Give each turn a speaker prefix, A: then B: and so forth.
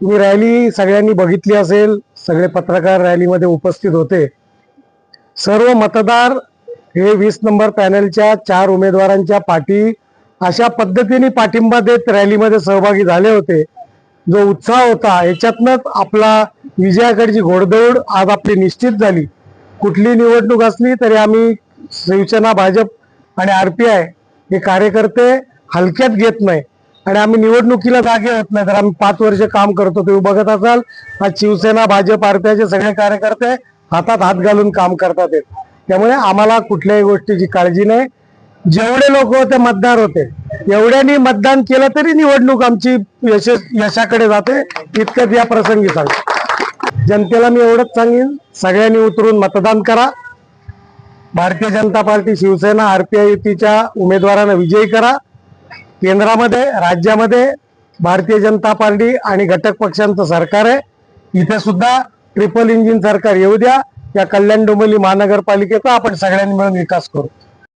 A: तुम्ही रॅली सगळ्यांनी बघितली असेल, सगळे पत्रकार रॅलीमध्ये उपस्थित होते। सर्व मतदार हे 20 नंबर पॅनलच्या 4 उमेदवारांच्या पाठी अशा पद्धतीने पाठिंबा देत रॅलीमध्ये सहभागी झाले होते। जो उत्साह होता याच्यातनंच आपला विजयाकडची घोडदौड आज आपली निश्चित झाली। कुठली निवडणूक असली तरी आम्ही शिवसेना, भाजप आणि RPI हे कार्यकर्ते हलक्यात घेत नाही आणि आम्ही निवडणुकीला जागे होत नाही। तर आम्ही 5 वर्ष काम करतो। तुम्ही बघत असाल आज शिवसेना, भाजप, RPI चे सगळे कार्यकर्ते हातात हात घालून काम करतात। त्यामुळे आम्हाला कुठल्याही गोष्टीची काळजी नाही। जेवढे लोक होते मतदार होते एवढ्यांनी मतदान केलं तरी निवडणूक आमची यशाकडे जाते, इतकंच या प्रसंगी सांगतो। जनतेला मी एवढंच सांगेन, सगळ्यांनी उतरून मतदान करा। भारतीय जनता पार्टी, शिवसेना, RPI युतीच्या उमेदवारांना विजयी करा। केंद्रामध्ये, राज्यामध्ये भारतीय जनता पार्टी आणि घटक पक्षांचं सरकार आहे। इथे सुद्धा ट्रिपल इंजिन सरकार येऊ द्या। या कल्याण डोंबिवली महानगरपालिकेचा आपण सगळ्यांनी मिळून विकास करू।